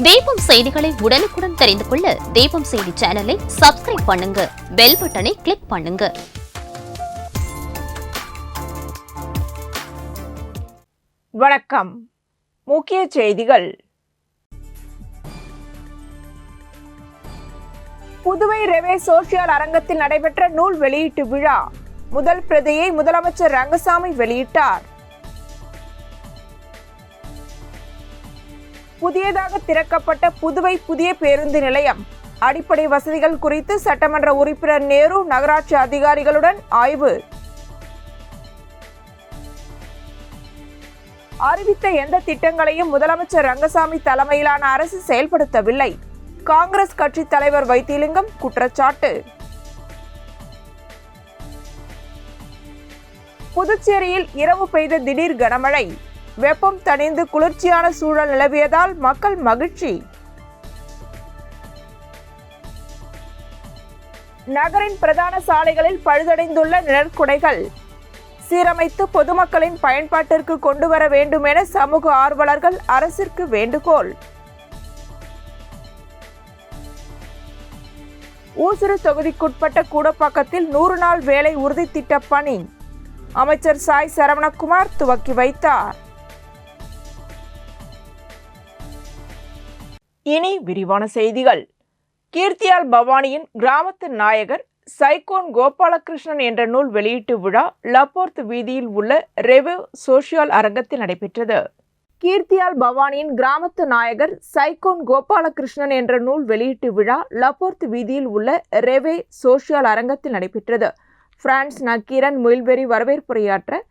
தீபம் செய்திகளை உடனுக்குடன் தெரிந்து கொள்ள தீபம் செய்தி சேனலை சப்ஸ்கிரைப் பண்ணுங்க, பெல் பட்டனை கிளிக் பண்ணுங்க. வணக்கம். முக்கிய செய்திகள். புதுவை ரெவே சோசியல் அரங்கத்தில் நடைபெற்ற நூல் வெளியீட்டு விழா. முதல் பிரதியை முதலமைச்சர் ரங்கசாமி வெளியிட்டார். புதியதாக திறக்கப்பட்ட புதுவை புதிய பேருந்து நிலையம் அடிப்படை வசதிகள் குறித்து சட்டமன்ற உறுப்பினர் நேரு நகராட்சி அதிகாரிகளுடன் ஆய்வு. அறிவித்த எந்த திட்டங்களையும் முதலமைச்சர் ரங்கசாமி தலைமையிலான அரசு செயல்படுத்தவில்லை. காங்கிரஸ் கட்சி தலைவர் வைத்திலிங்கம் குற்றச்சாட்டு. புதுச்சேரியில் இரவு பெய்த திடீர் கனமழை. வெப்பம் தணிந்து குளிர்ச்சியான சூழல் நிலவியதால் மக்கள் மகிழ்ச்சி. நகரின் பிரதான சாலைகளில் பழுதடைந்துள்ள நிழற்குடைகள் சீரமைத்து பொதுமக்களின் பயன்பாட்டிற்கு கொண்டு வர வேண்டும் என சமூக ஆர்வலர்கள் அரசிற்கு வேண்டுகோள். ஊசுடு தொகுதிக்குட்பட்ட கூடப்பாக்கத்தில் 100 நாள் வேலை உறுதி திட்ட பணி அமைச்சர் சாய் சரவணகுமார் துவக்கி வைத்தார். இனி விரிவான செய்திகள். கீர்த்தியால் பவானியின் கிராமத்து நாயகர் சைகோன் கோபாலகிருஷ்ணன் என்ற நூல் வெளியீட்டு விழா லப்போர்த் வீதியில் உள்ள ரெவே சோசியல் அரங்கத்தில் நடைபெற்றது. கீர்த்தியால் பவானியின் கிராமத்து நாயகர் சைகோன் கோபாலகிருஷ்ணன் என்ற நூல் வெளியீட்டு விழா லப்போர்த் வீதியில் உள்ள ரெவே சோசியல் அரங்கத்தில் நடைபெற்றது. பிரான்ஸ் நக்கீரன் முயல்பெரி வரவேற்புரையாற்ற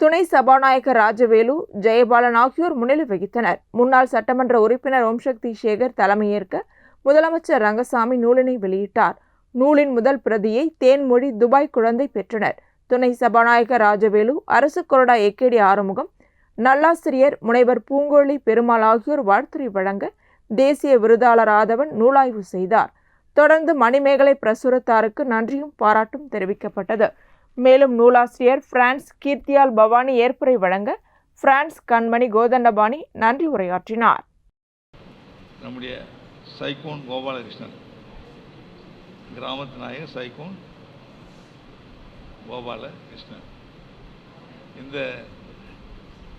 துணை சபாநாயகர் ராஜவேலு, ஜெயபாலன் ஆகியோர் முன்னிலை வகித்தனர். முன்னாள் சட்டமன்ற உறுப்பினர் ஓம்சக்தி சேகர் தலைமையேற்க முதலமைச்சர் ரங்கசாமி நூலினை வெளியிட்டார். நூலின் முதல் பிரதியை தேன்மொழி, துபாய் குழந்தை பெற்றனர். துணை சபாநாயகர் ராஜவேலு, அரசு கொறடா ஏகேடி ஆறுமுகம், நல்லாசிரியர் முனைவர் பூங்கொழி பெருமாள் ஆகியோர் வாழ்த்துரை வழங்க தேசிய விருதாளர் ஆதவன் நூலாய்வு செய்தார். தொடர்ந்து மணிமேகலை பிரசுரத்தாருக்கு நன்றியும் பாராட்டும் தெரிவிக்கப்பட்டது. மேலும் நூலாசிரியர் பிரான்ஸ் கீர்த்தியால் பவானி ஏற்புரை வழங்க பிரான்ஸ் கண்மணி கோதண்டபாணி நன்றி உரையாற்றினார். நம்முடைய சைகோன் கோபாலகிருஷ்ணன், கிராமத்து நாயகர் சைகோன் கோபாலகிருஷ்ணன், இந்த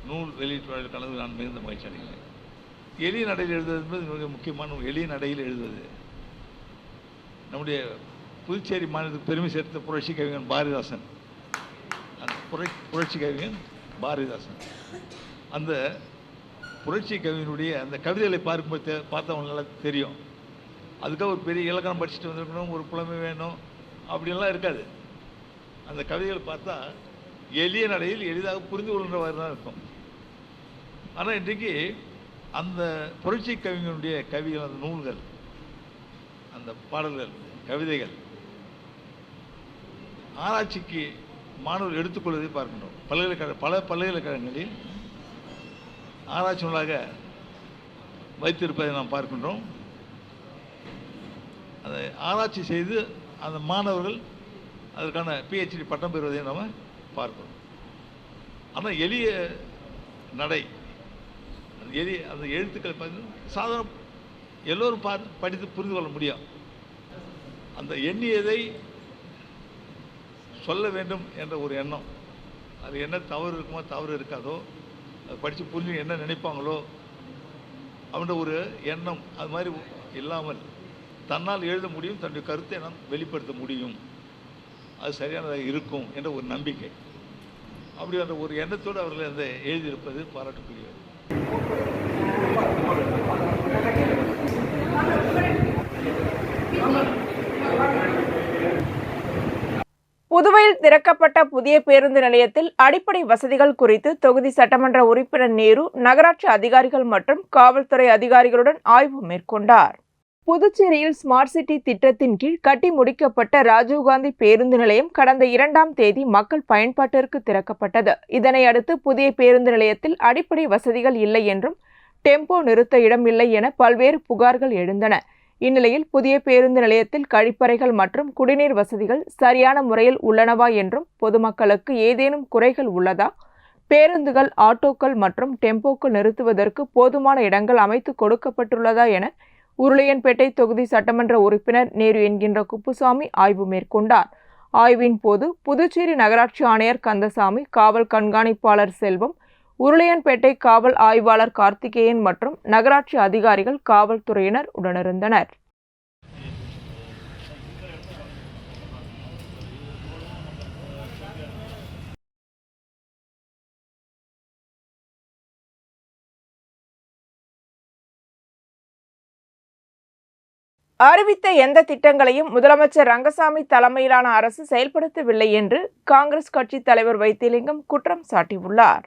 நூல் வெளியீட்டு விழாவில் கலந்து நான் மிகுந்த மகிழ்ச்சி அடைகிறேன். எளிய நடையில் எழுதுவது என்பது மிக முக்கியமான எளிய நடையில் எழுதுவது. நம்முடைய புதுச்சேரி மாநிலத்துக்கு பெருமை சேர்த்த புரட்சி கவிஞன் பாரதிதாசன், அந்த புரட்சி கவிஞன் பாரதிதாசன், அந்த புரட்சி கவிஞனுடைய அந்த கவிதைகளை பார்த்தவங்களால தெரியும். அதுக்காக ஒரு பெரிய இலக்கணம் படிச்சுட்டு வந்திருக்கணும், ஒரு புலமை வேணும் அப்படின்லாம் இருக்காது. அந்த கவிதைகளை பார்த்தா எளிய நடையில் எளிதாக புரிந்து கொள்கின்றவாறு தான் இருக்கும். ஆனால் இன்றைக்கு அந்த புரட்சி கவிஞனுடைய கவிகள், அந்த நூல்கள், அந்த பாடல்கள், கவிதைகள் ஆராய்ச்சிக்கு மாணவர்கள் எடுத்துக்கொள்வதை பார்க்கின்றோம். பல பல்கலைக்கழகங்களில் ஆராய்ச்சி நூலாக வைத்திருப்பதை நாம் பார்க்கின்றோம். அதை ஆராய்ச்சி செய்து அந்த மாணவர்கள் அதற்கான PhD பட்டம் பெறுவதை நாம் பார்க்கிறோம். ஆனால் எளிய நடை, அந்த எழுத்துக்கள் பார்த்து சாதாரண எல்லோரும் படித்து புரிந்து கொள்ள முடியும். அந்த எண்ணியதை சொல்ல வேண்டும் என்ற ஒரு எண்ணம், அது என்ன தவறு இருக்குமோ தவறு இருக்காதோ, அது படித்து புரிஞ்சு என்ன நினைப்பாங்களோ அப்படின்ற ஒரு எண்ணம், அது மாதிரி இல்லாமல் தன்னால் எழுத முடியும், தன்னுடைய கருத்தை நாம் வெளிப்படுத்த முடியும், அது சரியானதாக இருக்கும் என்ற ஒரு நம்பிக்கை. அப்படி அந்த ஒரு எண்ணத்தோடு அவர்கள் அந்த எழுதியிருப்பது பாராட்டுக்குரியது. புதுவையில் திறக்கப்பட்ட புதிய பேருந்து நிலையத்தில் அடிப்படை வசதிகள் குறித்து தொகுதி சட்டமன்ற உறுப்பினர் நேரு நகராட்சி அதிகாரிகள் மற்றும் காவல்துறை அதிகாரிகளுடன் ஆய்வு மேற்கொண்டார். புதுச்சேரியில் ஸ்மார்ட் சிட்டி திட்டத்தின் கீழ் கட்டி முடிக்கப்பட்ட ராஜீவ்காந்தி பேருந்து நிலையம் கடந்த 2ஆம் தேதி மக்கள் பயன்பாட்டிற்கு திறக்கப்பட்டது. இதனை அடுத்து புதிய பேருந்து நிலையத்தில் அடிப்படை வசதிகள் இல்லை என்றும் டெம்போ நிறுத்த இடம் இல்லை என பல்வேறு புகார்கள் எழுந்தன. இந்நிலையில் புதிய பேருந்து நிலையத்தில் கழிப்பறைகள் மற்றும் குடிநீர் வசதிகள் சரியான முறையில் உள்ளனவா என்றும் பொதுமக்களுக்கு ஏதேனும் குறைகள் உள்ளதா, பேருந்துகள், ஆட்டோக்கள் மற்றும் டெம்போக்கள் நிறுத்துவதற்கு போதுமான இடங்கள் அமைத்து கொடுக்கப்பட்டுள்ளதா என உருளையன்பேட்டை தொகுதி சட்டமன்ற உறுப்பினர் நேரு என்கின்ற குப்புசாமி ஆய்வு மேற்கொண்டார். ஆய்வின் போது புதுச்சேரி நகராட்சி ஆணையர் கந்தசாமி, காவல் கண்காணிப்பாளர் செல்வம், உருளையன்பேட்டை காவல் ஆய்வாளர் கார்த்திகேயன் மற்றும் நகராட்சி அதிகாரிகள், காவல்துறையினர் உடனிருந்தனர். அறிவித்த எந்த திட்டங்களையும் முதலமைச்சர் ரங்கசாமி தலைமையிலான அரசு செயல்படுத்தவில்லை என்று காங்கிரஸ் கட்சி தலைவர் வைத்திலிங்கம் குற்றம் சாட்டியுள்ளார்.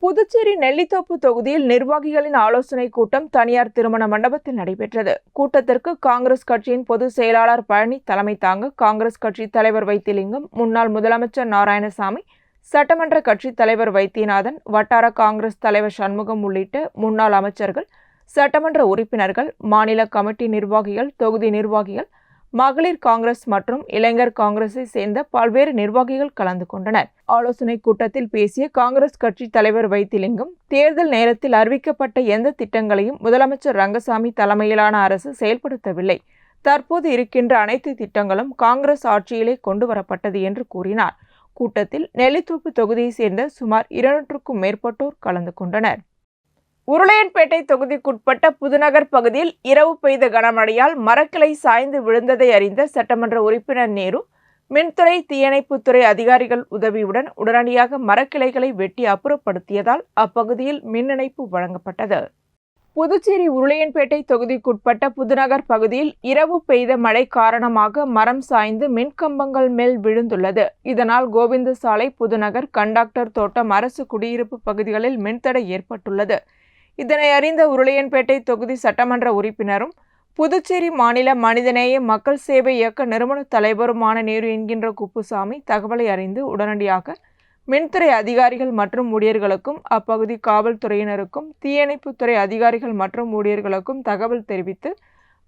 புதுச்சேரி நெல்லித்தோப்பு தொகுதியில் நிர்வாகிகளின் ஆலோசனை கூட்டம் தனியார் திருமண மண்டபத்தில் நடைபெற்றது. கூட்டத்திற்கு காங்கிரஸ் கட்சியின் பொதுச் செயலாளர் பழனி தலைமை தாங்க காங்கிரஸ் கட்சி தலைவர் வைத்திலிங்கம், முன்னாள் முதலமைச்சர் நாராயணசாமி, சட்டமன்ற கட்சி தலைவர் வைத்தியநாதன், வட்டார காங்கிரஸ் தலைவர் சண்முகம் உள்ளிட்ட முன்னாள் அமைச்சர்கள், சட்டமன்ற உறுப்பினர்கள், மாநில கமிட்டி நிர்வாகிகள், தொகுதி நிர்வாகிகள், மகளிர் காங்கிரஸ் மற்றும் இளைஞர் காங்கிரஸை சேர்ந்த பல்வேறு நிர்வாகிகள் கலந்து கொண்டனர். ஆலோசனை கூட்டத்தில் பேசிய காங்கிரஸ் கட்சி தலைவர் வைத்திலிங்கம், தேர்தல் நேரத்தில் அறிவிக்கப்பட்ட எந்த திட்டங்களையும் முதலமைச்சர் ரங்கசாமி தலைமையிலான அரசு செயல்படுத்தவில்லை. தற்போது இருக்கின்ற அனைத்து திட்டங்களும் காங்கிரஸ் ஆட்சியிலே கொண்டு வரப்பட்டது என்று கூறினார். கூட்டத்தில் நெல்லித்தோப்பு தொகுதியை சேர்ந்த சுமார் 200க்கும் மேற்பட்டோர் கலந்து கொண்டனர். உருளையன்பேட்டை தொகுதிக்குட்பட்ட புதுநகர் பகுதியில் இரவு பெய்த கனமழையால் மரக்கிளை சாய்ந்து விழுந்ததை அறிந்த சட்டமன்ற உறுப்பினர் நேரு, மின்துறை, தீயணைப்புத்துறை அதிகாரிகள் உதவியுடன் உடனடியாக மரக்கிளைகளை வெட்டி அப்புறப்படுத்தியதால் அப்பகுதியில் மின் இணைப்பு வழங்கப்பட்டது. புதுச்சேரி உருளையன்பேட்டை தொகுதிக்குட்பட்ட புதுநகர் பகுதியில் இரவு பெய்த மழை காரணமாக மரம் சாய்ந்து மின்கம்பங்கள் மேல் விழுந்துள்ளது. இதனால் கோவிந்த சாலை, புதுநகர், கண்டாக்டர் தோட்டம், அரசு குடியிருப்பு பகுதிகளில் மின்தடை ஏற்பட்டுள்ளது. இதனை அறிந்த உருளையன்பேட்டை தொகுதி சட்டமன்ற உறுப்பினரும் புதுச்சேரி மாநில மனிதநேய மக்கள் சேவை இயக்க நிறுவன தலைவருமான நேரு என்கின்ற குப்புசாமி தகவலை அறிந்து உடனடியாக மின்துறை அதிகாரிகள் மற்றும் ஊழியர்களுக்கும், அப்பகுதி காவல்துறையினருக்கும், தீயணைப்புத்துறை அதிகாரிகள் மற்றும் ஊழியர்களுக்கும் தகவல் தெரிவித்து,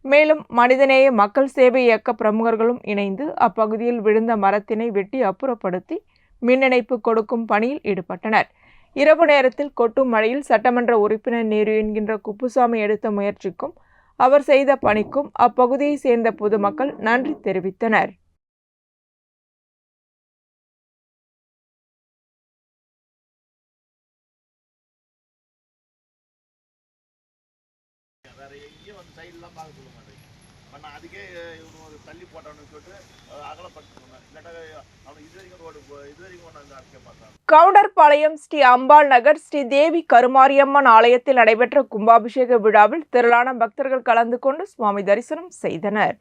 மேலும் மனிதநேய மக்கள் சேவை இயக்க பிரமுகர்களும் இணைந்து அப்பகுதியில் விழுந்த மரத்தினை வெட்டி அப்புறப்படுத்தி மின் இணைப்பு கொடுக்கும் பணியில் ஈடுபட்டனர். இரவு நேரத்தில் கொட்டும் மழையில் சட்டமன்ற உறுப்பினர் நேரு என்கின்ற குப்புசாமி எடுத்த முயற்சிக்கும் அவர் செய்த பணிக்கும் அப்பகுதியை சேர்ந்த பொதுமக்கள் நன்றி தெரிவித்தனர். அதுக்கே தள்ளி போட்டான்னு சொல்லிட்டு அகலப்படுத்தணும். கவுண்டர்பாளையம் ஸ்ரீ அம்பாள் நகர் ஸ்ரீ தேவி கருமாரியம்மன் ஆலயத்தில் நடைபெற்ற கும்பாபிஷேக விழாவில் திரளான பக்தர்கள் கலந்து கொண்டு சுவாமி தரிசனம் செய்தனர்.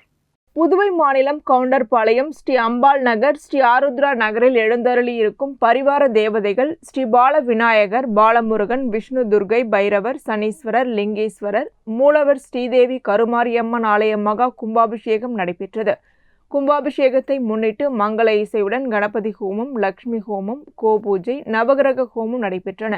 புதுவை மாநிலம் கவுண்டர்பாளையம் ஸ்ரீ அம்பாள் நகர் ஸ்ரீ ஆருத்ரா நகரில் எழுந்தருளி இருக்கும் பரிவார தேவதைகள் ஸ்ரீ பால விநாயகர், பாலமுருகன், விஷ்ணு, துர்கை, பைரவர், சனீஸ்வரர், லிங்கேஸ்வரர், மூலவர் ஸ்ரீதேவி கருமாரியம்மன் ஆலய மகா கும்பாபிஷேகம் நடைபெற்றது. கும்பாபிஷேகத்தை முன்னிட்டு மங்கள இசையுடன் கணபதி ஹோமம், லட்சுமி ஹோமம், கோபூஜை, நவகிரக ஹோமம் நடைபெற்றன.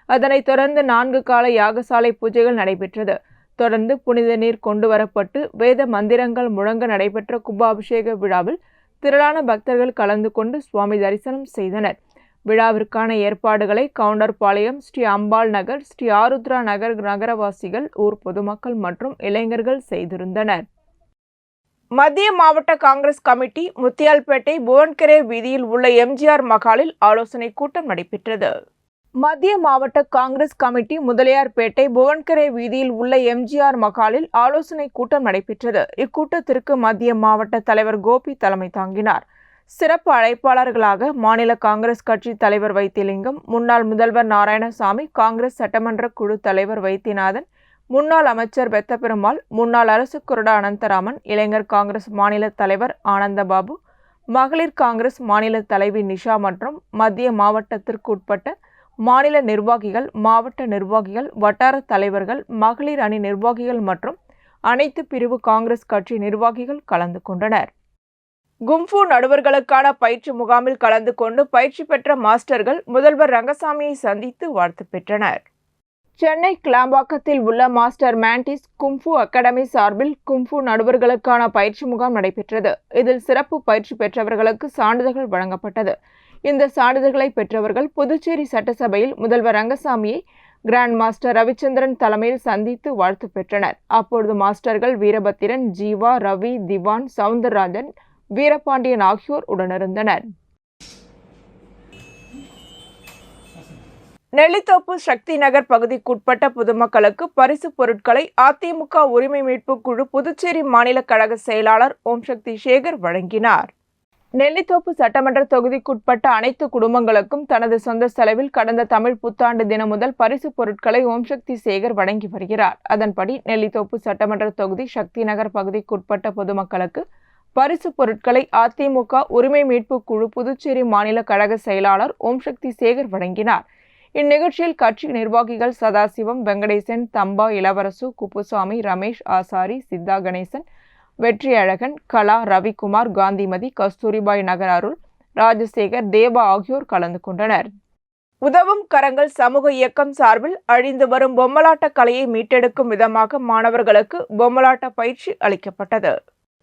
அதனைத் தொடர்ந்து 4 கால யாகசாலை பூஜைகள் நடைபெற்றது. தொடர்ந்து புனித நீர் கொண்டு வரப்பட்டு வேத மந்திரங்கள் முழங்க நடைபெற்ற கும்பாபிஷேக விழாவில் திரளான பக்தர்கள் கலந்து கொண்டு சுவாமி தரிசனம் செய்தனர். விழாவிற்கான ஏற்பாடுகளை கவுண்டர்பாளையம் ஸ்ரீ அம்பாள் நகர் ஸ்ரீ ஆருத்ரா நகர் நகரவாசிகள், ஊர் பொதுமக்கள் மற்றும் இளைஞர்கள் செய்திருந்தனர். மத்திய மாவட்ட காங்கிரஸ் கமிட்டி முத்தியால்பேட்டை புவன்கரே வீதியில் உள்ள எம்ஜிஆர் மகாலில் ஆலோசனை கூட்டம் நடைபெற்றது. மத்திய மாவட்ட காங்கிரஸ் கமிட்டி முதலியார்பேட்டை புவன்கரே வீதியில் உள்ள எம்ஜிஆர் மகாலில் ஆலோசனை கூட்டம் நடைபெற்றது. இக்கூட்டத்திற்கு மத்திய மாவட்ட தலைவர் கோபி தலைமை தாங்கினார். சிறப்பு அழைப்பாளர்களாக மாநில காங்கிரஸ் கட்சி தலைவர் வைத்திலிங்கம், முன்னாள் முதல்வர் நாராயணசாமி, காங்கிரஸ் சட்டமன்ற குழு தலைவர் வைத்தியநாதன், முன்னாள் அமைச்சர் பெத்தபெருமாள், முன்னாள் அரசு கொறடா அனந்தராமன், இளைஞர் காங்கிரஸ் மாநில தலைவர் ஆனந்தபாபு, மகளிர் காங்கிரஸ் மாநில தலைவி நிஷா மற்றும் மத்திய மாவட்டத்திற்கு உட்பட்ட மாநில நிர்வாகிகள், மாவட்ட நிர்வாகிகள், வட்டார தலைவர்கள், மகளிர் அணி நிர்வாகிகள் மற்றும் அனைத்து பிரிவு காங்கிரஸ் கட்சி நிர்வாகிகள் கலந்து கொண்டனர். கும்ஃபு நடுவர்களுக்கான பயிற்சி முகாமில் கலந்து கொண்டு பயிற்சி பெற்ற மாஸ்டர்கள் முதல்வர் ரங்கசாமியை சந்தித்து வாழ்த்து பெற்றனர். சென்னை கிளாம்பாக்கத்தில் உள்ள மாஸ்டர் மேண்டிஸ் கும்ஃபு அகாடமி சார்பில் கும்ஃபு நடுவர்களுக்கான பயிற்சி முகாம் நடைபெற்றது. இதில் சிறப்பு பயிற்சி பெற்றவர்களுக்கு சான்றிதழ்கள் வழங்கப்பட்டது. இந்த சான்றிதழ்களை பெற்றவர்கள் புதுச்சேரி சட்டசபையில் முதல்வர் ரங்கசாமியை கிராண்ட் மாஸ்டர் ரவிச்சந்திரன் தலைமையில் சந்தித்து வாழ்த்து பெற்றனர். அப்பொழுது மாஸ்டர்கள் வீரபத்திரன், ஜீவா, ரவி, திவான், சவுந்தரராஜன், வீரபாண்டியன் ஆகியோர் உடனிருந்தனர். நெல்லித்தோப்பு சக்தி நகர் பகுதிக்குட்பட்ட பொதுமக்களுக்கு பரிசு பொருட்களை அதிமுக உரிமை மீட்பு குழு புதுச்சேரி மாநில கழக செயலாளர் ஓம் சக்தி சேகர் வழங்கினார். நெல்லித்தோப்பு சட்டமன்ற தொகுதிக்குட்பட்ட அனைத்து குடும்பங்களுக்கும் தனது சொந்த செலவில் கடந்த தமிழ் புத்தாண்டு தினம் முதல் பரிசு பொருட்களை ஓம் சக்தி சேகர் வழங்கி வருகிறார். அதன்படி நெல்லித்தோப்பு சட்டமன்ற தொகுதி சக்தி நகர் பகுதிக்குட்பட்ட பொதுமக்களுக்கு பரிசு பொருட்களை அதிமுக உரிமை மீட்பு குழு புதுச்சேரி மாநில கழக செயலாளர் ஓம் சக்தி சேகர் வழங்கினார். இந்நிகழ்ச்சியில் கட்சி நிர்வாகிகள் சதாசிவம், வெங்கடேசன், தம்பா, இளவரசு, குப்புசாமி, ரமேஷ், ஆசாரி, சித்தா கணேசன், வெற்றி அழகன், கலா, ரவிக்குமார், காந்திமதி, கஸ்தூரிபாய் நகர் அருள், ராஜசேகர், தேவா ஆகியோர் கலந்து கொண்டனர். உதவும் கரங்கள் சமூக இயக்கம் சார்பில் அழிந்து வரும் பொம்மலாட்ட கலையை மீட்டெடுக்கும் விதமாக மாணவர்களுக்கு பொம்மலாட்ட பயிற்சி அளிக்கப்பட்டது.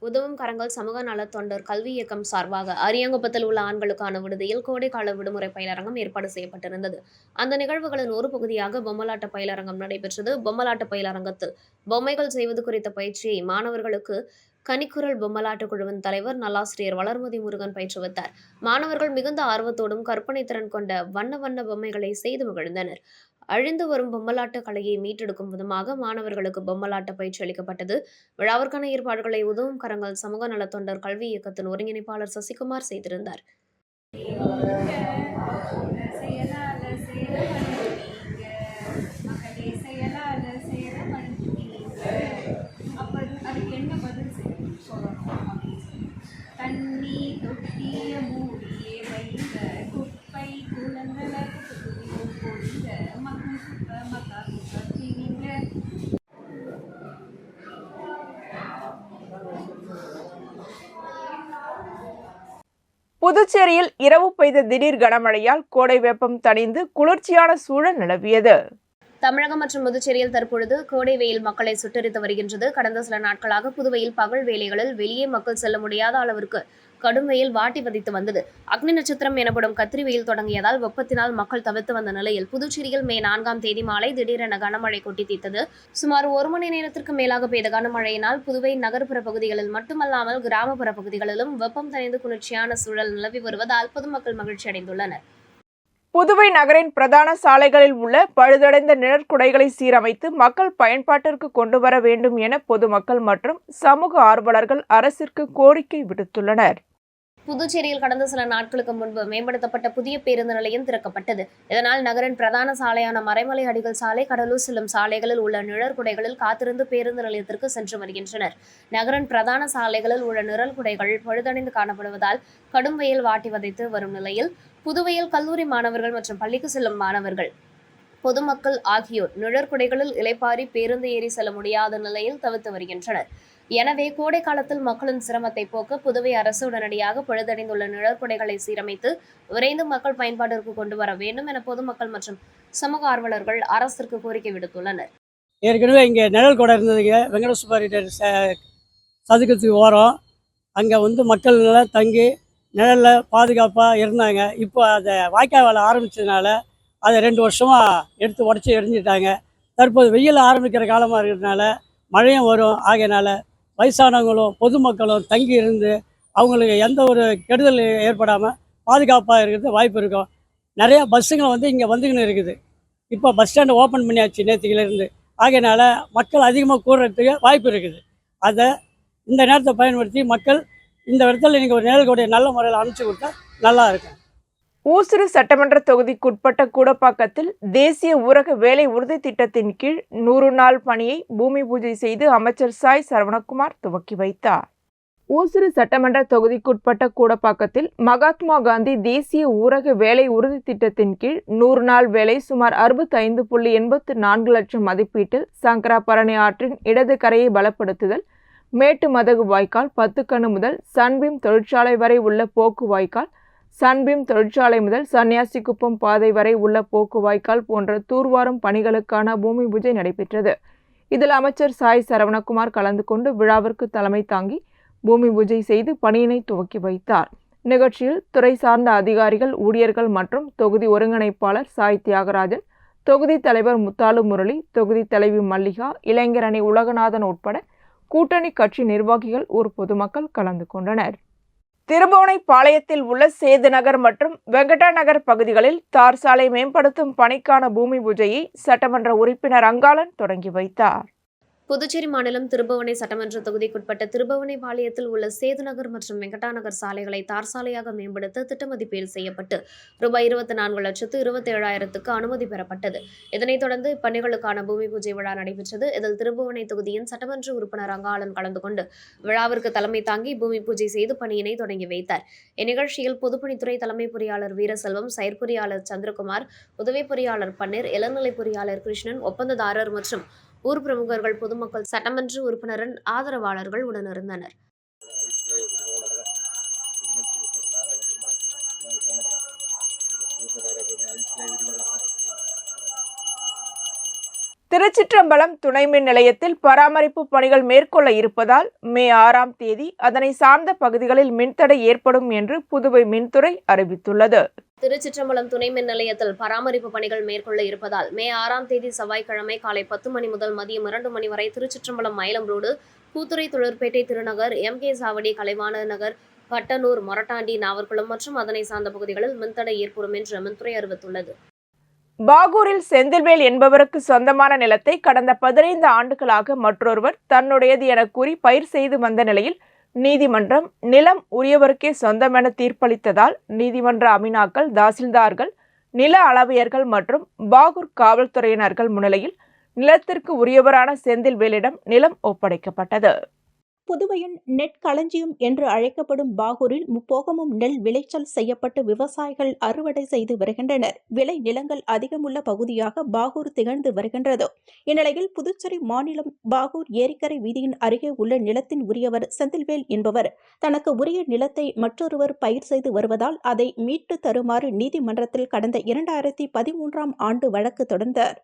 உதவும் கரங்கள் சமூக நலத் தொண்டர் கல்வி இயக்கம் சார்பாக அரியாங்குப்பத்தில் உள்ள ஆண்களுக்கான விடுதியில் கோடைக்கால விடுமுறை பயிலரங்கம் ஏற்பாடு செய்யப்பட்டிருந்தது. அந்த நிகழ்வுகளின் ஒரு பகுதியாக பொம்மலாட்ட பயிலரங்கம் நடைபெற்றது. பொம்மலாட்ட பயிலரங்கத்தில் பொம்மைகள் செய்வது குறித்த பயிற்சியை மாணவர்களுக்கு கனிக்குரல் பொம்மலாட்ட குழுவின் தலைவர் நல்லாசிரியர் வளர்மதி முருகன் பயிற்றுவித்தார். மாணவர்கள் மிகுந்த ஆர்வத்தோடும் கற்பனை திறன் கொண்ட வண்ண வண்ண பொம்மைகளை செய்து மகிழ்ந்தனர். அழிந்து வரும் பொம்மலாட்ட கலையை மீட்டெடுக்கும் விதமாக மாணவர்களுக்கு பொம்மலாட்ட பயிற்சி அளிக்கப்பட்டது. விழாவிற்கான ஏற்பாடுகளை உதவும் கரங்கள் சமூக நலத் தொண்டர் கல்வி இயக்கத்தின் ஒருங்கிணைப்பாளர் சசிகுமார் செய்திருந்தார். புதுச்சேரியில் இரவு பெய்த திடீர் கனமழையால் கோடை வெப்பம் தணிந்து குளிர்ச்சியான சூழல் நிலவியது. தமிழகம் மற்றும் புதுச்சேரியில் தற்பொழுது கோடை வெயில் மக்களை சுட்டரித்து வருகின்றது. கடந்த சில நாட்களாக புதுவையில் பகல் வேளைகளில் வெளியே மக்கள் செல்ல முடியாத அளவிற்கு கடும் வெயில் வாட்டி வதைத்து வந்தது. அக்னி நட்சத்திரம் எனப்படும் கத்திரி வெயில் தொடங்கியதால் வெப்பத்தினால் மக்கள் தவிர்த்து வந்த நிலையில் புதுச்சேரியில் மே 4ஆம் தேதி மாலை திடீரென கனமழை கொட்டி தீர்த்தது. சுமார் 1 மணி நேரத்திற்கு மேலாக பெய்த கனமழையினால் புதுவை நகர்ப்புற பகுதிகளில் மட்டுமல்லாமல் கிராமப்புற பகுதிகளிலும் வெப்பம் தணிந்து குளிர்ச்சியான சூழல் நிலவி வருவதால் பொதுமக்கள் மகிழ்ச்சி அடைந்துள்ளனர். புதுவை நகரின் பிரதான சாலைகளில் உள்ள பழுதடைந்த நிழற்குடைகளை சீரமைத்து மக்கள் பயன்பாட்டிற்கு கொண்டு வர வேண்டும் என பொதுமக்கள் மற்றும் சமூக ஆர்வலர்கள் அரசிற்கு கோரிக்கை விடுத்துள்ளனர். புதுச்சேரியில் கடந்த சில நாட்களுக்கு முன்பு மேம்படுத்தப்பட்ட புதிய பேருந்து நிலையம் திறக்கப்பட்டது. இதனால் நகரின் பிரதான சாலையான மறைமலை அடிகள் சாலை, கடலூர் செல்லும் சாலைகளில் உள்ள நிழற்குடைகளில் காத்திருந்து பேருந்து நிலையத்திற்கு சென்று வருகின்றனர். நகரின் பிரதான சாலைகளில் உள்ள நிழற்குடைகள் பழுதடைந்து காணப்படுவதால் கடும் வெயில் வாட்டி வதைத்து வரும் நிலையில் புதுவையில் கல்லூரி மாணவர்கள் மற்றும் பள்ளிக்கு செல்லும் மாணவர்கள், பொதுமக்கள் ஆகியோர் நிழற்குடைகளில் இளைப்பாரி பேருந்து ஏறி செல்ல முடியாத நிலையில் தவிர்த்து வருகின்றனர். எனவே கோடை காலத்தில் மக்களின் சிரமத்தை போக்க புதுவை அரசு உடனடியாக பழுதடைந்துள்ள நிழற்குடைகளை சீரமைத்து விரைந்து மக்கள் பயன்பாட்டிற்கு கொண்டு வர வேண்டும் என பொதுமக்கள் மற்றும் சமூக ஆர்வலர்கள் அரசிற்கு கோரிக்கை விடுத்துள்ளனர். ஏற்கனவே இங்கே நிழல் குடை இருந்ததுங்க. வெங்கடேஸ்வரர் சதுக்கத்துக்கு ஓரம் அங்கே மக்கள் நல்லா தங்கி நிழலில் பாதுகாப்பாக இருந்தாங்க. இப்போ அதை வாய்க்கால் வேலை ஆரம்பித்ததுனால அதை 2 வருஷமாக எடுத்து உடச்சி எரிஞ்சிட்டாங்க. தற்போது வெயில் ஆரம்பிக்கிற காலமாக இருக்கிறதுனால மழையும் வரும். ஆகையினால வயசானவங்களும் பொதுமக்களும் தங்கி இருந்து அவங்களுக்கு எந்த ஒரு கெடுதல் ஏற்படாமல் பாதுகாப்பாக இருக்கிறது வாய்ப்பு இருக்கும். நிறையா பஸ்ஸுங்களை இங்கே வந்துக்கின்னு இருக்குது. இப்போ பஸ் ஸ்டாண்டு ஓப்பன் பண்ணியாச்சு நேற்றுக்கிலேருந்து. ஆகையினால மக்கள் அதிகமாக கூடுறதுக்கு வாய்ப்பு இருக்குது. அதை இந்த நேரத்தை பயன்படுத்தி மக்கள் இந்த இடத்துல நீங்கள் ஒரு நிழல்கூடைய நல்ல முறையில் அனுப்பிச்சி கொடுத்தா நல்லா இருக்கும். ஊசுடு சட்டமன்ற தொகுதிக்குட்பட்ட கூடப்பாக்கத்தில் தேசிய ஊரக வேலை உறுதி திட்டத்தின் கீழ் 100 நாள் பணியை பூமி பூஜை செய்து அமைச்சர் சாய் சரவணகுமார் துவக்கி வைத்தார். ஊசுடு சட்டமன்ற தொகுதிக்குட்பட்ட கூடப்பாக்கத்தில் மகாத்மா காந்தி தேசிய ஊரக வேலை உறுதி திட்டத்தின் கீழ் 100 நாள் வேலை சுமார் 65.84 லட்சம் மதிப்பீட்டில் சங்கராபரணி ஆற்றின் இடது கரையை பலப்படுத்துதல், மேட்டு மதகு வாய்க்கால் 10 கணு முதல் சன்பீம் தொழிற்சாலை வரை உள்ள போக்கு வாய்க்கால், சன்பீம் தொழிற்சாலை முதல் சன்னியாசிக்குப்பம் பாதை வரை உள்ள போக்கு வாய்க்கால் போன்ற தூர்வாரும் பணிகளுக்கான பூமி பூஜை நடைபெற்றது. இதில் அமைச்சர் சாய் சரவணகுமார் கலந்து கொண்டு விழாவிற்கு தலைமை தாங்கி பூமி பூஜை செய்து பணியினை துவக்கி வைத்தார். நிகழ்ச்சியில் துறை சார்ந்த அதிகாரிகள், ஊழியர்கள் மற்றும் தொகுதி ஒருங்கிணைப்பாளர் சாய் தியாகராஜன், தொகுதி தலைவர் முத்தாலு முரளி, தொகுதி தலைவி மல்லிகா, இளைஞர் அணி உலகநாதன் உட்பட கூட்டணி கட்சி நிர்வாகிகள், ஊர் பொதுமக்கள் கலந்து கொண்டனர். திருபுவனைப்பாளையத்தில் உள்ள சேது நகர் மற்றும் வெங்கடா நகர் பகுதிகளில் தார் சாலை மேம்படுத்தும் பணிக்கான பூமி பூஜையை சட்டமன்ற உறுப்பினர் அங்காளன் தொடங்கி வைத்தார். புதுச்சேரி மாநிலம் திருபுவனை சட்டமன்ற தொகுதிக்குட்பட்ட திருபுவனைப்பாளையத்தில் உள்ள சேது நகர் மற்றும் வெங்கடா நகர் சாலைகளை தார் சாலையாக மேம்படுத்த திட்டமதிப்பீடு செய்யப்பட்டு ரூபாய் 24,27,000க்கு அனுமதி பெறப்பட்டது. இதனைத் தொடர்ந்து இப்பணிகளுக்கான பூமி பூஜை விழா நடைபெற்றது. இதில் திருபுவனை தொகுதியின் சட்டமன்ற உறுப்பினர் அங்காளன் கலந்து கொண்டு விழாவிற்கு தலைமை தாங்கி பூமி பூஜை செய்து பணியினை தொடங்கி வைத்தார். இந்நிகழ்ச்சியில் பொதுப்பணித்துறை தலைமை பொறியாளர் வீரசெல்வம், செயற்பொறியாளர் சந்திரகுமார், உதவி பொறியாளர் பன்னீர், இளநிலை பொறியாளர் கிருஷ்ணன், ஒப்பந்ததாரர் மற்றும் ஊர் பிரமுகர்கள், பொதுமக்கள், சட்டமன்ற உறுப்பினரின் ஆதரவாளர்கள் உடனிருந்தனர். திருச்சிற்றம்பலம் துணை மின் நிலையத்தில் பராமரிப்பு பணிகள் மேற்கொள்ள இருப்பதால் மே 6ஆம் தேதி அதனை சார்ந்த பகுதிகளில் மின்தடை ஏற்படும் என்று புதுவை மின்துறை அறிவித்துள்ளது. திருச்சிற்றம்பலம் துணை மின் நிலையத்தில் பராமரிப்பு பணிகள் மேற்கொள்ள இருப்பதால் மே 6ஆம் தேதி செவ்வாய்க்கிழமை காலை 10 மணி முதல் மதியம் 2 மணி வரை திருச்சிற்றம்பலம் மயிலம் ரோடு, பூத்துறை, தொழிற்பேட்டை, திருநகர், MK சாவடி, கலைவாண நகர், பட்டனூர், மொரட்டாண்டி, நாவற்குளம் மற்றும் அதனை சார்ந்த பகுதிகளில் மின்தடை ஏற்படும் என்று மின்துறை அறிவித்துள்ளது. பாகூரில் செந்தில்வேல் என்பவருக்கு சொந்தமான நிலத்தை கடந்த 15 ஆண்டுகளாக மற்றொருவர் தன்னுடையது என கூறி பயிர் செய்து வந்த நிலையில் நீதிமன்றம் நிலம் உரியவருக்கே சொந்தமென தீர்ப்பளித்ததால் நீதிமன்ற அமீனாக்கள், தாசில்தார்கள், நில அளவையர்கள் மற்றும் பாகூர் காவல்துறையினர்கள் முன்னிலையில் நிலத்திற்கு உரியவரான செந்தில்வேலிடம் நிலம் ஒப்படைக்கப்பட்டது. புதுவையின் நெற்களஞ்சியம் என்று அழைக்கப்படும் பாகூரில் முப்போகமும் நெல் விளைச்சல் செய்யப்பட்டு விவசாயிகள் அறுவடை செய்து வருகின்றனர். விளை நிலங்கள் அதிகமுள்ள பகுதியாக பாகூர் திகழ்ந்து வருகின்றது. இந்நிலையில் புதுச்சேரி மாநிலம் பாகூர் ஏரிக்கரை வீதியின் அருகே உள்ள நிலத்தின் உரியவர் செந்தில்வேல் என்பவர் தனக்கு உரிய நிலத்தை மற்றொருவர் பயிர் செய்து வருவதால் அதை மீட்டு தருமாறு நீதிமன்றத்தில் கடந்த 2013ஆம் ஆண்டு வழக்கு தொடர்ந்தார்.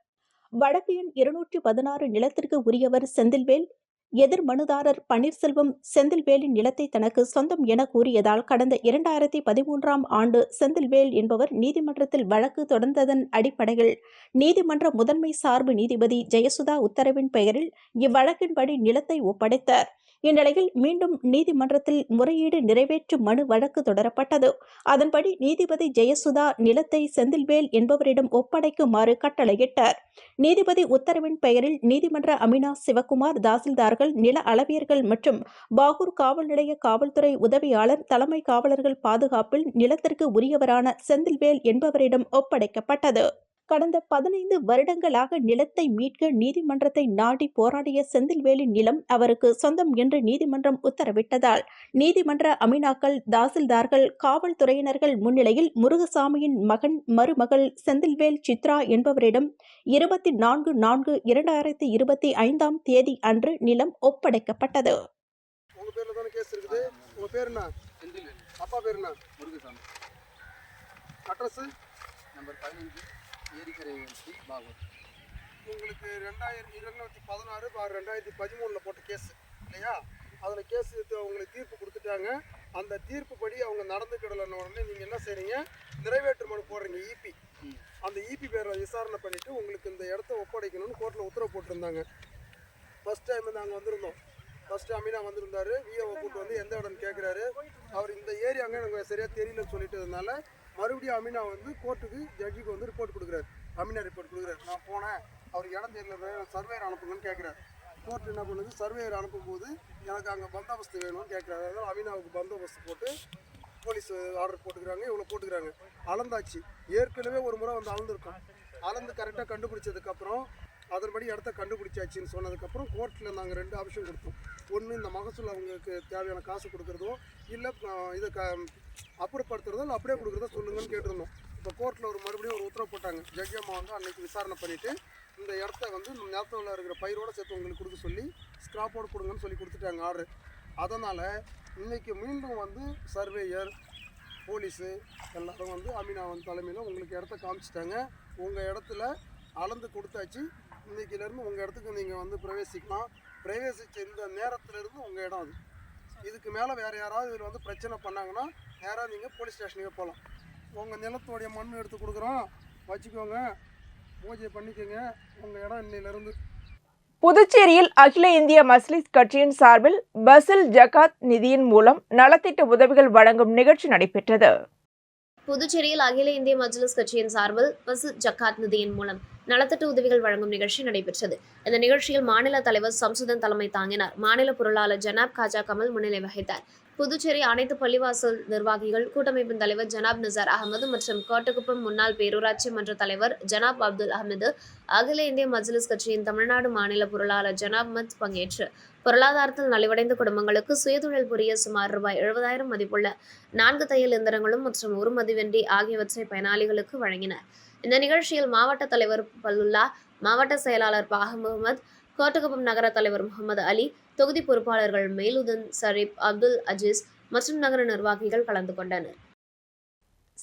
வழக்கு எண் 216 நிலத்திற்கு உரியவர் செந்தில்வேல், எதிர் மனுதாரர் பன்னீர்செல்வம் செந்தில்வேலின் நிலத்தை தனக்கு சொந்தம் என கூறியதால் கடந்த 2013ஆம் ஆண்டு செந்தில்வேல் என்பவர் நீதிமன்றத்தில் வழக்கு தொடர்ந்ததன் அடிப்படையில் நீதிமன்ற முதன்மை சார்பு நீதிபதி ஜெயசுதா உத்தரவின் பெயரில் இவ்வழக்கின்படி நிலத்தை ஒப்படைத்தார். இந்நிலையில் மீண்டும் நீதிமன்றத்தில் முறையீடு நிறைவேற்று மனு வழக்கு தொடரப்பட்டது. அதன்படி நீதிபதி ஜெயசுதா நிலத்தை செந்தில்வேல் என்பவரிடம் ஒப்படைக்குமாறு கட்டளையிட்டார். நீதிபதி உத்தரவின் பெயரில் நீதிமன்ற அமீனா சிவகுமார், தாசில்தார்கள், நில அளவியர்கள் மற்றும் பாகூர் காவல் நிலைய காவல்துறை உதவியாளர், தலைமை காவலர்கள் பாதுகாப்பில் நிலத்திற்கு உரியவரான செந்தில்வேல் என்பவரிடம் ஒப்படைக்கப்பட்டது. கடந்த 15 வருடங்களாக நிலத்தை மீட்க நீதிமன்றத்தை நாடி போராடிய செந்தில்வேலின் நிலம் அவருக்கு சொந்தம் என்று நீதிமன்றம் உத்தரவிட்டதால் நீதிமன்ற அமீனாக்கள், தாசில்தார்கள், காவல்துறையினர்கள் முன்னிலையில் முருகசாமியின் மகன், மருமகள் செந்தில்வேல் சித்ரா என்பவரிடம் 24/4/2025ஆம் தேதி அன்று நிலம் ஒப்படைக்கப்பட்டது. ஏரிக்கரை பாகூர். உங்களுக்கு 2016/2013 போட்ட கேஸ் இல்லையா? அதில் கேஸ் உங்களுக்கு தீர்ப்பு கொடுத்துட்டாங்க. அந்த தீர்ப்புப்படி அவங்க நடந்துக்கிடலன்னு உடனே நீங்கள் என்ன செய்கிறீங்க, நிறைவேற்று மனு போடுறீங்க. இபி அந்த இபி பேரில் விசாரணை பண்ணிவிட்டு உங்களுக்கு இந்த இடத்த ஒப்படைக்கணும்னு கோர்ட்டில் உத்தரவு போட்டிருந்தாங்க. ஃபஸ்ட் டைம் நாங்கள் வந்திருந்தோம். ஃபஸ்ட்டு அமீனா வந்திருந்தார். விஓவை கூட்டு வந்து எந்த இடம்னு கேட்குறாரு. அவர் இந்த ஏரியாங்க எனக்கு சரியாக தெரியலன்னு சொல்லிட்டதுனால மறுபடியும் அமீனா வந்து கோர்ட்டுக்கு, ஜட்ஜுக்கு வந்து ரிப்போர்ட் கொடுக்குறாரு. அமீனா ரிப்போர்ட் கொடுக்குறாரு. நான் போனேன், அவருக்கு இடம் தெரியல, சர்வேயர் அனுப்புங்கன்னு கேட்குறாரு. கோர்ட் என்ன பண்ணுது, சர்வேயர் அனுப்பும்போது எனக்கு அங்கே பந்தோபஸ்து வேணும்னு கேட்குறாரு. அதனால் அமீனாவுக்கு பந்தோபஸ்து போட்டு போலீஸ் ஆர்டர் போட்டுக்கிறாங்க. இவ்வளோ போட்டுக்கிறாங்க. அளந்தாச்சு. ஏற்கனவே ஒரு முறை வந்து அளந்துருக்கோம். அளந்து கரெக்டாக கண்டுபிடிச்சதுக்கப்புறம் அதன்படி இடத்த கண்டுபிடிச்சாச்சின்னு சொன்னதுக்கப்புறம் கோர்ட்டில் நாங்கள் 2 ஆப்ஷன் கொடுத்தோம். ஒன்று, இந்த மகசூல் அவங்களுக்கு தேவையான காசு கொடுக்குறதோ, இல்லை இதை அப்புறப்படுத்துறதோ இல்லை அப்படியே கொடுக்குறதோ சொல்லுங்கன்னு கேட்டிருந்தோம். இப்போ கோர்ட்டில் மறுபடியும் ஒரு உத்தரவு போட்டாங்க. ஜட்ஜி அம்மா வந்து அன்றைக்கி விசாரணை பண்ணிவிட்டு இந்த இடத்த வந்து நிலத்தில் இருக்கிற பயிரோடு சேர்த்து உங்களுக்கு கொடுக்க சொல்லி ஸ்கிராப்போடு கொடுங்கன்னு சொல்லி கொடுத்துட்டாங்க ஆர்டர். அதனால் இன்றைக்கி மீண்டும் வந்து சர்வேயர், போலீஸு எல்லோரும் வந்து அமீனா வந்து தலைமையில் உங்களுக்கு இடத்த காமிச்சிட்டாங்க. உங்கள் இடத்துல அளந்து கொடுத்தாச்சு. இன்றைக்கிலேருந்து உங்கள் இடத்துக்கு நீங்கள் வந்து பிரவேசிக்கலாம். பிரவேசித்த இந்த நேரத்துலேருந்து உங்கள் இடம் அது. இதுக்கு மேலே வேறு யாராவது இதில் வந்து பிரச்சனை பண்ணாங்கன்னா நேராக நீங்கள் போலீஸ் ஸ்டேஷனுக்கு போகலாம். உங்கள் நிலத்தோடைய மண் எடுத்து கொடுக்குறோம், வச்சுக்கோங்க, பூஜை பண்ணிக்கோங்க, உங்கள் இடம் இன்னிலிருந்து. புதுச்சேரியில் அகில இந்திய மஸ்லிஸ் கட்சியின் சார்பில் பசில் ஜகாத் நிதியின் மூலம் நலத்திட்ட உதவிகள் வழங்கும் நிகழ்ச்சி நடைபெற்றது. புதுச்சேரியில் அகில இந்திய மஜ்லிஸ் கட்சியின் சார்பில் பசில் ஜகாத் நிதியின் மூலம் நலத்திட்ட உதவிகள் வழங்கும் நிகழ்ச்சி நடைபெற்றது. இந்த நிகழ்ச்சியில் மாநில தலைவர் சம்சுதன் தலைமை தாங்கினார். மாநில பொருளாளர் ஜனாப் காஜா கமல் முன்னிலை வகித்தார். புதுச்சேரி அனைத்து பள்ளிவாசல் நிர்வாகிகள் கூட்டமைப்பின் தலைவர் ஜனாப் நிசார் அகமது மற்றும் கோட்டகுப்பம் முன்னாள் பேரூராட்சி மன்ற தலைவர் ஜனாப் அப்துல் அஹமது, அகில இந்திய மஜ்லிஸ் கட்சியின் தமிழ்நாடு மாநில பொருளாளர் ஜனாப் மத் பங்கேற்று பொருளாதாரத்தில் நலிவடைந்த குடும்பங்களுக்கு சுயதொழில் புரிய சுமார் ரூபாய் 70,000 மதிப்புள்ள 4 தையல் இயந்திரங்களும் மற்றும் 1 மதிவண்டி ஆகியவற்றை பயனாளிகளுக்கு வழங்கினர். இந்த நிகழ்ச்சியில் மாவட்ட தலைவர் பல்லுல்லா, மாவட்ட செயலாளர் பாக முகமது, கோட்டகுப்பம் நகர தலைவர் முகமது அலி, தொகுதி பொறுப்பாளர்கள் மேலுதன் ஷரீப், அப்துல் அஜீஸ் மற்றும் நகர நிர்வாகிகள் கலந்து கொண்டனர்.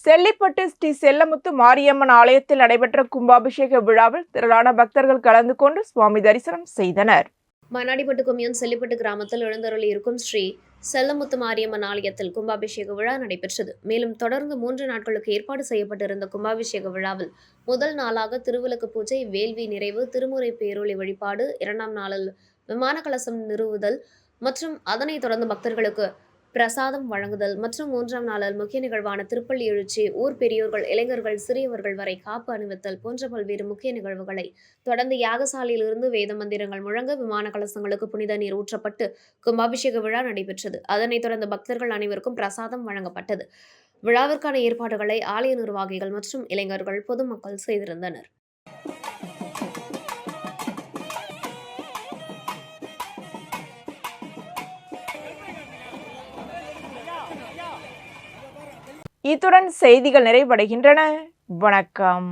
செல்லிப்பட்டு ஸ்ரீ செல்லமுத்து மாரியம்மன் ஆலயத்தில் நடைபெற்ற கும்பாபிஷேக விழாவில் திரளான பக்தர்கள் கலந்து கொண்டு சுவாமி தரிசனம் செய்தனர். மண்ணாடிப்பட்டு கொம்யூன் செல்லிப்பட்டு கிராமத்தில் எழுந்தருளி இருக்கும் ஸ்ரீ செல்லமுத்து மாரியம்மன் ஆலயத்தில் கும்பாபிஷேக விழா நடைபெற்றது. மேலும் தொடர்ந்து 3 நாட்களுக்கு ஏற்பாடு செய்யப்பட்டிருந்த கும்பாபிஷேக விழாவில் முதல் நாளாக திருவிளக்கு பூஜை, வேள்வி நிறைவு, திருமுறை பேரொளி வழிபாடு, 2ஆம் நாளில் விமான கலசம் நிறுவுதல் மற்றும் அதனைத் தொடர்ந்து பக்தர்களுக்கு பிரசாதம் வழங்குதல் மற்றும் 3ஆம் நாளில் முக்கிய நிகழ்வான திருப்பள்ளி எழுச்சி, ஊர் பெரியோர்கள், இளைஞர்கள், சிறியவர்கள் வரை காப்பு அணிவித்தல் போன்ற பல்வேறு முக்கிய நிகழ்வுகளை தொடர்ந்து யாகசாலையிலிருந்து வேத மந்திரங்கள் முழங்க விமான கலசங்களுக்கு புனித நீர் ஊற்றப்பட்டு கும்பாபிஷேக விழா நடைபெற்றது. அதனைத் தொடர்ந்து பக்தர்கள் அனைவருக்கும் பிரசாதம் வழங்கப்பட்டது. விழாவிற்கான ஏற்பாடுகளை ஆலய நிர்வாகிகள் மற்றும் இளைஞர்கள், பொதுமக்கள் செய்திருந்தனர். இத்துடன் செய்திகள் நிறைவடைகின்றன. வணக்கம்.